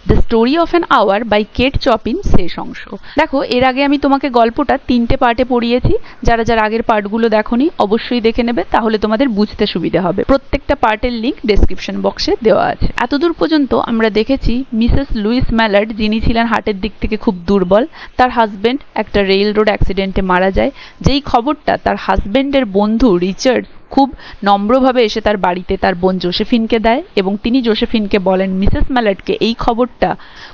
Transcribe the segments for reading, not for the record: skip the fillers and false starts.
The story of an hour by Kate Chopin শেষ অংশ। দেখো, এর আগে আমি তোমাকে গল্পটা 3টে পার্টে পড়িয়েছি। যারা যারা আগের পার্টগুলো দেখোনি অবশ্যই দেখে নেবে, তাহলে তোমাদের বুঝতে সুবিধা হবে। প্রত্যেকটা পার্টের লিঙ্ক ডেসক্রিপশন বক্সে দেওয়া আছে। এতদূর পর্যন্ত আমরা দেখেছি মিসেস লুইস ম্যালার্ড, যিনি ছিলেন হার্টের দিক থেকে খুব দুর্বল, তার হাজবেন্ড একটা রেল রোড অ্যাক্সিডেন্টে মারা যায়। যেই খবরটা তার হাজবেন্ডের বন্ধু রিচার্ড খুব নম্রভাবে এসে তার বাড়িতে তার বোন জোসেফিনকে দেয়, এবং তিনি জোসেফিনকে বলেন মিসেস ম্যালার্ডকে এই খবরটা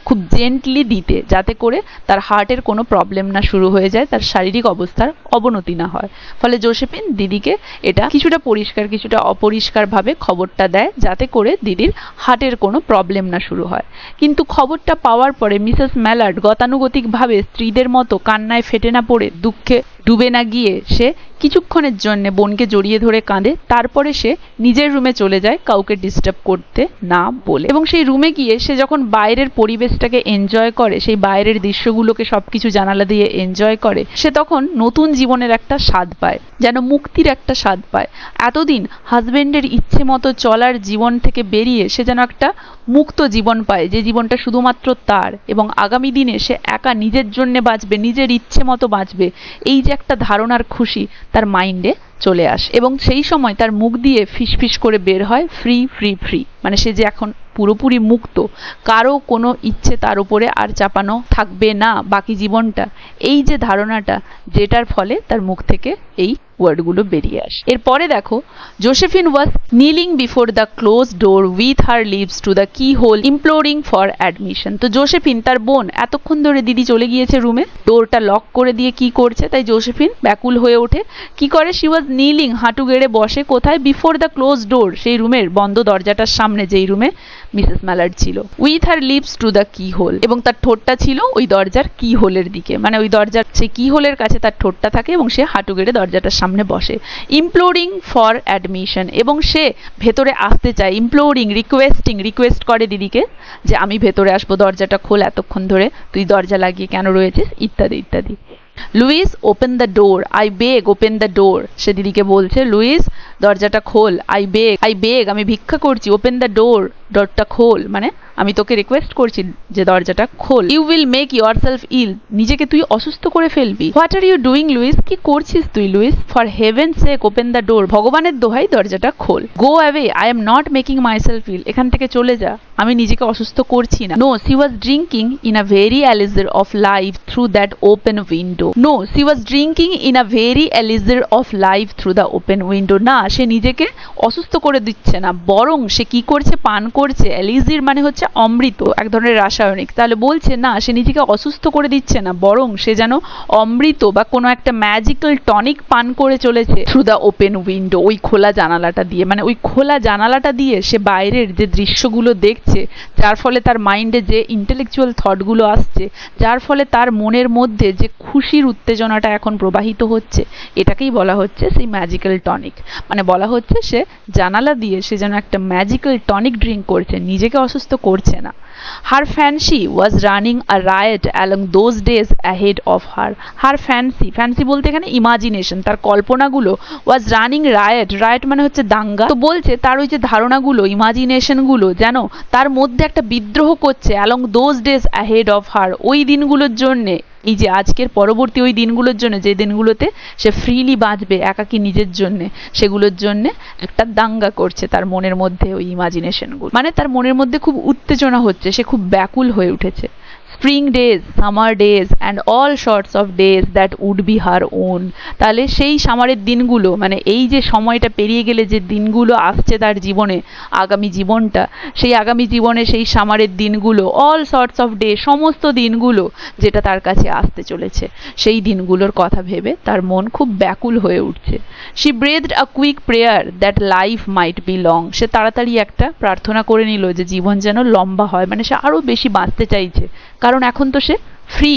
খুব জেন্টলি দিতে, যাতে করে তার হার্টের কোনো প্রবলেম না শুরু হয়ে যায়, তার শারীরিক অবস্থার অবনতি না হয়। ফলে জোসেফিন দিদিকে এটা কিছুটা পরিষ্কার কিছুটা অপরিষ্কারভাবে খবরটা দেয়, যাতে করে দিদির হার্টের কোনো প্রবলেম না শুরু হয়। কিন্তু খবরটা পাওয়ার পরে মিসেস ম্যালার্ড গতানুগতিকভাবে স্ত্রীদের মতো কান্নায় ফেটে না পড়ে, দুঃখে ডুবে না গিয়ে সে কিছুক্ষণের জন্য বোনকে জড়িয়ে ধরে কাঁদে। তারপরে সে নিজের রুমে চলে যায় কাউকে ডিস্টার্ব করতে না বলে, এবং সেই রুমে গিয়ে সে যখন বাইরের পরিবেশটাকে এনজয় করে, সেই বাইরের দৃশ্যগুলোকে সবকিছু জানালা দিয়ে এনজয় করে, সে তখন নতুন জীবনের একটা স্বাদ পায়, যেন মুক্তির একটা স্বাদ পায়। এতদিন হাজবেন্ডের ইচ্ছে মতো চলার জীবন থেকে বেরিয়ে সে যেন একটা মুক্ত জীবন পায়, যে জীবনটা শুধুমাত্র তার, এবং আগামী দিনে সে একা নিজের জন্য বাঁচবে, নিজের ইচ্ছে মতো বাঁচবে। এই যে একটা ধারণার খুশি তার মাইন্ডে চলে আসে, এবং সেই সময় তার মুখ দিয়ে ফিসফিস করে বের হয় ফ্রি ফ্রি ফ্রি, মানে সে যে এখন পুরোপুরি মুক্ত, কারো কোনো ইচ্ছে তার উপরে আর চাপানো থাকবে না বাকি জীবনটা। এই যে ধারণাটা, যেটার ফলে তার মুখ থেকে এই ওয়ার্ডগুলো বেরিয়ে আসে। এরপরে দেখো, Josephine was kneeling before the close door with her lips to the keyhole imploring for admission. তো জোসেফিন, তার বোন, এতক্ষণ ধরে দিদি চলে গিয়েছে রুমে, ডোরটা লক করে দিয়ে কি করছে, তাই জোসেফিন ব্যাকুল হয়ে ওঠে। কি করে? শি ওয়াজ নিলিং, হাঁটু গেড়ে বসে কোথায়? বিফোর দ্য ক্লোজ ডোর, সেই রুমের বন্ধ দরজাটার সামনে, যেই রুমে মিসেস ম্যালার্ড ছিল। With her lips to the keyhole, এবং তার ঠোঁটটা ছিল ওই দরজার কি হোলের দিকে, মানে ওই দরজার সেই কি হোলের কাছে তার ঠোঁটটা থাকে, এবং সে হাঁটু গেড়ে দরজাটার সামনে বসে। ইমপ্লোরিং ফর অ্যাডমিশন, এবং সে ভেতরে আসতে চায়। ইমপ্লোরিং, রিকোয়েস্ট করে দিদিকে যে আমি ভেতরে আসবো, দরজাটা খোল, এতক্ষণ ধরে তুই দরজা লাগিয়ে কেন রয়েছিস, ইত্যাদি ইত্যাদি। Louise, open the door, I beg, open the door. সে দিদিকে বলছে, লুইস দরজাটা খোল, আই বেগ, আমি ভিক্ষা করছি, ওপেন দ্য ডোর, ডোরটা খোল, মানে আমি তোকে রিকোয়েস্ট করছি যে দরজাটা খোল। You will make yourself ill, নিজেকে তুই অসুস্থ করে ফেলবি। What are you doing Louise, কি করছিস তুই Louise? For heaven sake open the door, ভগবানের দোহাই দরজাটা খোল। Go away, I am not making myself ill, এখান থেকে চলে যা, আমি নিজেকে অসুস্থ করছি না। No, she was drinking in a very elixir of life through that open window. No, she was drinking in a very elixir of life through the open window. না, সে নিজেকে অসুস্থ করে দিচ্ছে না, বরং সে কি করছে? পান করছে। এলিজির মানে হচ্ছে অমৃত, এক ধরনের রাসায়নিক। তাহলে বলছে না, সে নিজেকে অসুস্থ করে দিচ্ছে না, বরং সে যেন অমৃত বা কোনো একটা ম্যাজিক্যাল টনিক পান করে চলেছে থ্রু দ্য ওপেন উইন্ডো, ওই খোলা জানালাটা দিয়ে। মানে ওই খোলা জানালাটা দিয়ে সে বাইরের যে দৃশ্যগুলো দেখছে, যার ফলে তার মাইন্ডে যে ইন্টেলেকচুয়াল থটগুলো আসছে, যার ফলে তার মনের মধ্যে যে খুশির উত্তেজনাটা এখন প্রবাহিত হচ্ছে, এটাকেই বলা হচ্ছে সেই ম্যাজিক্যাল টনিক। মানে বলা হচ্ছে সে জানালা দিয়ে সে যেন একটা ম্যাজিক্যাল টনিক ড্রিঙ্ক করছে, নিজেকে অসুস্থ করছে না। Her fancy was running a riot along those days ahead of her. Her fancy বলতে এখানে ইমাজিনেশন, তার কল্পনাগুলো, was running riot মানে হচ্ছে দাঙ্গা। তো বলছে তার ওই যে ধারণাগুলো, ইমাজিনেশনগুলো যেন তার মধ্যে একটা বিদ্রোহ করছে along those days ahead of her, ওই দিনগুলোর জন্যে, এই যে আজকের পরবর্তী ওই দিনগুলোর জন্য, যে দিনগুলোতে সে ফ্রিলি বাঁচবে একাকী নিজের জন্যে, সেগুলোর জন্যে একটা দাঙ্গা করছে তার মনের মধ্যে ওই ইমাজিনেশনগুলো। মানে তার মনের মধ্যে খুব উত্তেজনা হচ্ছে, সে খুব ব্যাকুল হয়ে উঠেছে। Spring days, summer days and all sorts of days that would be her own. তাহলে সেই সামারের দিনগুলো, মানে এই যে সময়টা পেরিয়ে গেলে যে দিনগুলো আসছে তার জীবনে, আগামী জীবনটা, সেই আগামী জীবনে সেই সামারের দিনগুলো, অল সর্টস অফ ডে, সমস্ত দিনগুলো যেটা তার কাছে আসতে চলেছে, সেই দিনগুলোর কথা ভেবে তার মন খুব ব্যাকুল হয়ে উঠছে। She breathed a quick prayer that life might be long. সে তাড়াতাড়ি একটা প্রার্থনা করে নিল যে জীবন যেন লম্বা হয়, মানে সে আরো বেশি বাঁচতে চাইছে, কারণ এখন তো সে ফ্রি।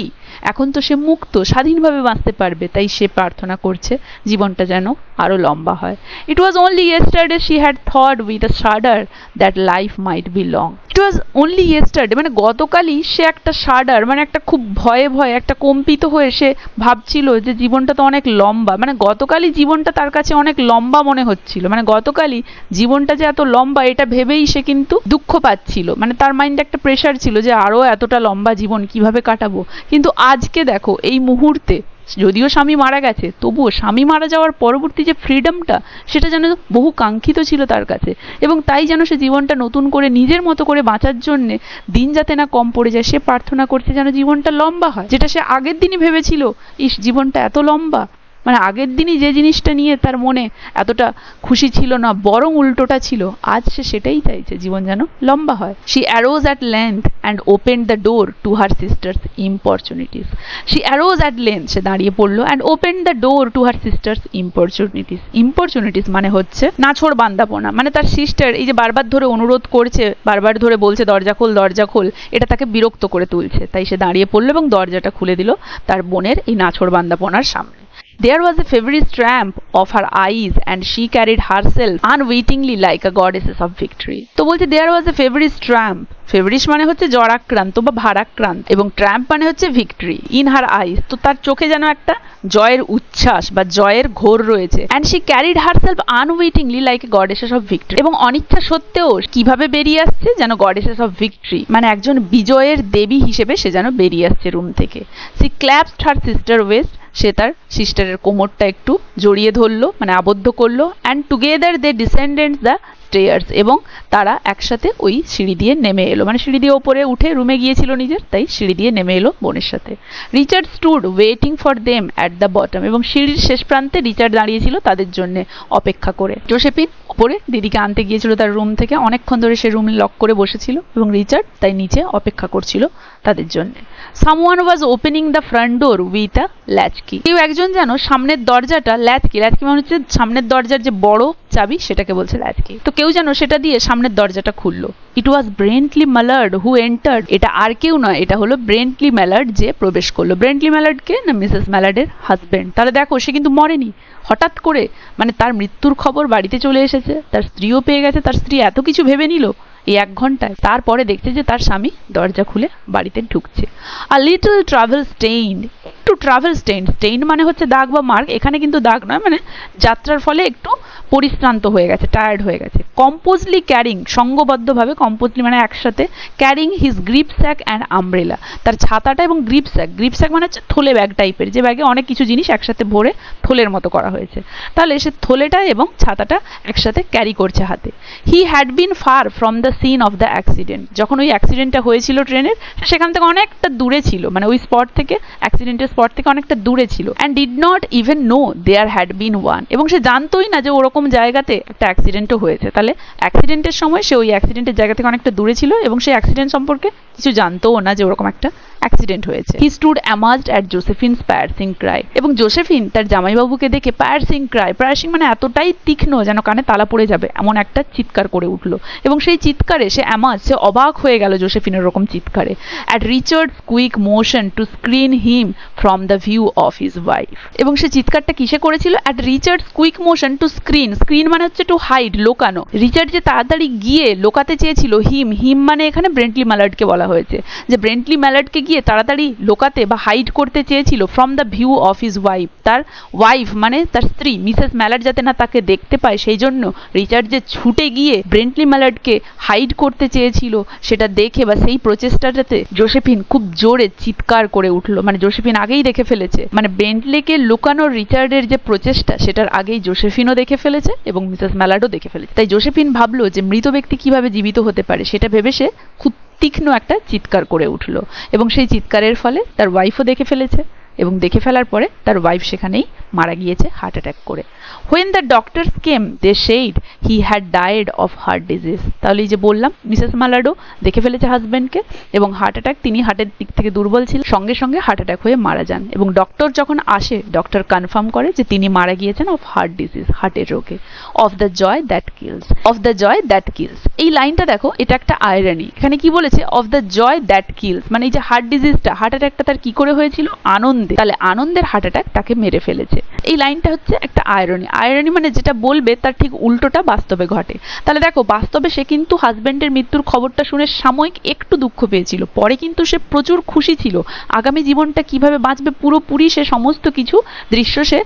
এখন তো সে মুক্ত, স্বাধীনভাবে বাঁচতে পারবে, তাই সে প্রার্থনা করছে জীবনটা যেন আরো লম্বা হয়। It was only yesterday she had thought with a shudder that life might be long. It was only yesterday মানে গতকালই সে একটা শাডার মানে একটা খুব ভয়ে ভয়ে একটা কম্পিত হয়ে সে ভাবছিল যে জীবনটা তো অনেক লম্বা, মানে গতকালই জীবনটা তার কাছে অনেক লম্বা মনে হচ্ছিল, মানে গতকালই জীবনটা যে এত লম্বা এটা ভেবেই সে কিন্তু দুঃখ পাচ্ছিল, মানে তার মাইন্ডে একটা প্রেশার ছিল যে আরো এতটা লম্বা জীবন কিভাবে কাটাবো। কিন্তু আজকে দেখো এই মুহূর্তে যদিও স্বামী মারা গেছে তবুও স্বামী মারা যাওয়ার পরবর্তী যে ফ্রিডমটা সেটা যেন বহু কাঙ্ক্ষিত ছিল তার কাছে, এবং তাই যেন সে জীবনটা নতুন করে নিজের মতো করে বাঁচার জন্যে দিন যাতে না কম পড়ে যায় সে প্রার্থনা করছে যেন জীবনটা লম্বা হয়। যেটা সে আগের দিনই ভেবেছিল ইস জীবনটা এত লম্বা, মানে আগের দিনই যে জিনিসটা নিয়ে তার মনে এতটা খুশি ছিল না বরং উল্টোটা ছিল, আজ সে সেটাই চাইছে জীবন যেন লম্বা হয়। She arose at length and opened the door to her sister's importunities. She arose at length সে দাঁড়িয়ে পড়লো and opened the door to her sister's importunities. Importunities মানে হচ্ছে নাছোড় বান্দাপনা, মানে তার সিস্টার এই যে বারবার ধরে অনুরোধ করছে, বারবার ধরে বলছে দরজা খোল দরজা খোল, এটা তাকে বিরক্ত করে তুলছে, তাই সে দাঁড়িয়ে পড়লো এবং দরজাটা খুলে দিল তার বোনের এই নাছোড় বান্দাপনার সামনে। There was a feverish tramp of her eyes and she carried herself unwittingly like a goddess of victory. তো বলছে there was a feverish tramp, feverish মানে হচ্ছে জ্বরাক্রান্ত বা ভারাক্রান্ত এবং ট্র্যাম্প মানে হচ্ছে ভিক্টরি, ইন হার আইস তো তার চোখে যেন একটা জয়ের উচ্ছ্বাস বা জয়ের ঘোর রয়েছে। And she carried herself unwittingly like a goddesses of victory, এবং অনিচ্ছা সত্ত্বেও কিভাবে বেরিয়ে আসছে যেন গডেসেস অফ ভিক্টরি মানে একজন বিজয়ের দেবী হিসেবে সে যেন বেরিয়ে আসছে রুম থেকে। She clasped her sister waist, সে তার সিস্টারের কোমরটা একটু জড়িয়ে ধরলো মানে আবদ্ধ করলো। And together they descended the stairs, এবং তারা একসাথে ওই সিঁড়ি দিয়ে নেমে এলো, মানে সিঁড়ি দিয়ে ওপরে উঠে রুমে গিয়েছিল নিজের, তাই সিঁড়ি দিয়ে নেমে এলো বোনের সাথে। Richard stood waiting for them at the bottom, এবং সিঁড়ির শেষ প্রান্তে রিচার্ড দাঁড়িয়েছিল তাদের জন্য অপেক্ষা করে। জোসেফিন উপরে দিদিকে আনতে গিয়েছিল তার রুম থেকে, অনেকক্ষণ ধরে সে রুম লক করে বসেছিল এবং রিচার্ড তাই নিচে অপেক্ষা করছিল তাদের জন্য। Someone was opening the front door with a latchkey, কেউ একজন যেন সামনের দরজাটা, ল্যাচকি ল্যাচকি মানে হচ্ছে সামনের দরজার যে বড় চাবি সেটাকে বলছে ল্যাচকি, তো কেউ যেন সেটা দিয়ে সামনের দরজাটা খুললো। ইট ওয়াজ ব্রেন্টলি ম্যালার্ড হু এন্টার্ড, এটা আর কেউ নয়, এটা হলো ব্রেন্টলি ম্যালার্ড যে প্রবেশ করলো। ব্রেন্টলি ম্যালার্ডকে না মিসেস ম্যালার্ডের হাজবেন্ড। তাহলে দেখো সে কিন্তু মরেনি, হঠাৎ করে মানে তার মৃত্যুর খবর বাড়িতে চলে এসেছে, তার স্ত্রীও পেয়ে গেছে, তার স্ত্রী এত কিছু ভেবে নিল এই 1 ঘন্টায়, তারপরে দেখছে যে তার স্বামী দরজা খুলে বাড়িতে ঢুকছে। আ লিটল ট্রাভেল স্টেইন, একটু ট্রাভেল স্টেইন, স্টেইন মানে হচ্ছে দাগ বা মার্ক, এখানে কিন্তু দাগ নয়, মানে যাত্রার ফলে একটু পরিশ্রান্ত হয়ে গেছে, টায়ার্ড হয়ে গেছে। কম্পোজলি ক্যারিং, সঙ্গবদ্ধভাবে, কম্পোজলি মানে একসাথে, carrying his gripsack and umbrella, তার ছাতাটা এবং গ্রিপ স্যাক, গ্রিপ স্যাক মানে হচ্ছে থলে ব্যাগ টাইপের, যে ব্যাগে অনেক কিছু জিনিস একসাথে ভরে থলের মতো করা হয়েছে, তাহলে সে থলেটা এবং ছাতাটা একসাথে ক্যারি করছে হাতে। He had been far from the scene of the accident, যখন ওই অ্যাক্সিডেন্টটা হয়েছিল ট্রেনের সেখান থেকে অনেকটা দূরে ছিল, মানে ওই স্পট থেকে, অ্যাক্সিডেন্টের স্পট থেকে অনেকটা দূরে ছিল। And did not even know there had been one, এবং সে জানতোই না যে ওরকম জায়গাতে একটা অ্যাক্সিডেন্টও হয়েছে, তাহলে অ্যাক্সিডেন্টের সময় সে ওই অ্যাক্সিডেন্টের জায়গা থেকে অনেকটা দূরে ছিল এবং সেই অ্যাক্সিডেন্ট সম্পর্কে কিছু জানতোও না যে ওরকম একটা অ্যাক্সিডেন্ট হয়েছে। হি স্টুড অ্যামাজড অ্যাট জোসেফিনস পায়ারসিং ক্রাই, এবং জোসেফিন তার জামাইবাবুকে দেখে পায়ারসিং ক্রাই, পায়ারসিং মানে এতটাই তীক্ষ্ণ যেন কানে তালা পড়ে যাবে এমন একটা চিৎকার করে উঠলো, এবং সেই চিৎকারে সে অ্যামাজ, সে অবাক হয়ে গেল জোসেফিনের ওরকম চিৎকারে। At Richards' quick motion to screen him from the view of his wife, এবং সে চিৎকারটা কিসে করেছিল? At Richards' quick motion to screen, screen মানে হচ্ছে টু হাইড, লোকানো। রিচার্ড যে তাড়াতাড়ি গিয়ে লোকাতে চেয়েছিল, হিম, হিম মানে এখানে ব্রেন্টলি ম্যালার্ডকে বলা হয়েছে, যে ব্রেন্টলি ম্যালার্ডকে গিয়ে তাড়াতাড়ি লোকাতে বা হাইড করতে চেয়েছিল from the view of his wife, তার ওয়াইফ মানে তার স্ত্রী মিসেস ম্যালার্ড যাতে না তাকে দেখতে পায় সেই জন্য রিচার্ড যে ছুটে গিয়ে ব্রেন্টলি ম্যালার্ডকে হাইড করতে চেয়েছিল সেটা দেখে বা সেই প্রচেষ্টাটাতে জোসেফিন খুব জোরে চিৎকার করে উঠলো, মানে জোসেফিন আগেই দেখে ফেলেছে, মানে বেন্টলিকে লুকানোর রিচার্ডের যে প্রচেষ্টা সেটার আগেই জোসেফিনও দেখে ফেলেছে এবং মিসেস ম্যালার্ডও দেখে ফেলেছে, তাই জোসেফিন ভাবলো যে মৃত ব্যক্তি কিভাবে জীবিত হতে পারে সেটা ভেবে সে খুব তীক্ষ্ণ একটা চিৎকার করে উঠলো, এবং সেই চিৎকারের ফলে তার ওয়াইফও দেখে ফেলেছে, এবং দেখে ফেলার পরে তার ওয়াইফ সেখানেই মারা গিয়েছে হার্ট অ্যাটাক করে। When the doctors came, they said he had died of heart disease. তাহলে এই যে বললাম মিসেস মালাডো দেখে ফেলেছে হাজবেন্ডকে এবং হার্ট অ্যাটাক, তিনি হার্টের দিক থেকে দুর্বল ছিলেন, সঙ্গে সঙ্গে হার্ট অ্যাটাক হয়ে মারা যান এবং ডক্টর যখন আসে ডক্টর কনফার্ম করে যে তিনি মারা গিয়েছেন অফ হার্ট ডিজিজ, হার্টের রোগে। Of the joy that kills, of the joy that kills, এই লাইনটা দেখো, এটা একটা আয়রনি। এখানে কি বলেছে? Of the joy that kills, মানে এই যে হার্ট ডিজিজটা, হার্ট অ্যাটাকটা তার কি করে হয়েছিল? আনন্দে, তাহলে আনন্দের হার্ট অ্যাটাক তাকে মেরে ফেলেছে। এই লাইনটা হচ্ছে একটা আয়রনি। আয়রনি মানে যেটা বলবে তার ঠিক উল্টোটা বাস্তবে ঘটে। তাহলে দেখো বাস্তবে সে কিন্তু হাজবেন্ডের মৃত্যুর খবরটা শুনে সাময়িক একটু দুঃখ পেয়েছিল, পরে কিন্তু সে প্রচুর খুশি ছিল। আগামী জীবনটা কিভাবে বাঁচবে পুরোপুরি সে সমস্ত কিছু দৃশ্য সে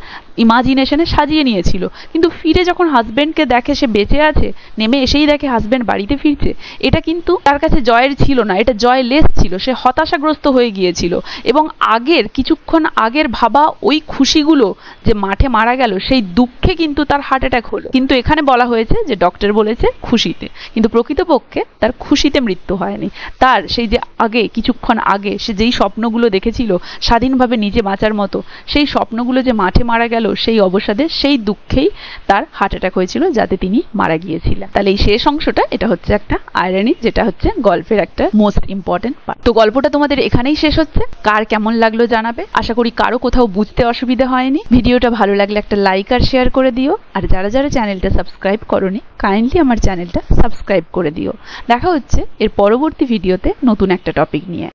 ইমাজিনেশনে সাজিয়ে নিয়েছিল। কিন্তু ফিরে যখন হাজবেন্ডকে দেখে সে বেঁচে আছে, নেমে এসেই দেখে হাজবেন্ড বাড়িতে ফিরছে, এটা কিন্তু তার কাছে জয়ের ছিল না, এটা জয়লেস ছিল। সে হতাশাগ্রস্ত হয়ে গিয়েছিল এবং কিছুক্ষণ আগের ভাবা ওই খুশিগুলো যে মাঠে মারা গেল, সেই দুঃখে কিন্তু তার হার্ট অ্যাটাক হলো। কিন্তু এখানে বলা হয়েছে যে ডক্টর বলেছে খুশিতে, কিন্তু প্রকৃতপক্ষে তার খুশিতে মৃত্যু হয়নি। তার সেই যে কিছুক্ষণ আগে সে যেই স্বপ্নগুলো দেখেছিল স্বাধীনভাবে নিজে বাঁচার মতো, সেই স্বপ্নগুলো যে মাঠে মারা গেল, সেই অবসাদে, সেই দুঃখেই তার হার্ট অ্যাটাক হয়েছিল, যাতে তিনি মারা গিয়েছিলেন। তাহলে এই শেষ অংশটা, এটা হচ্ছে একটা আয়রনি, যেটা হচ্ছে গল্পের একটা মোস্ট ইম্পর্টেন্ট পার্ট। তো গল্পটা তোমাদের এখানেই শেষ হচ্ছে। কার কেমন লাগলো জানাবে। আশা করি কারো কোথাও বুঝতে অসুবিধা হয়নি। ভিডিওটা ভালো লাগলে একটা লাইক আর শেয়ার করে দিও। আর যারা যারা চ্যানেলটা সাবস্ক্রাইব করোনি, কাইন্ডলি আমার চ্যানেলটা সাবস্ক্রাইব করে দিও। দেখা হচ্ছে এর পরবর্তী ভিডিওতে নতুন একটা টপিক নিয়ে।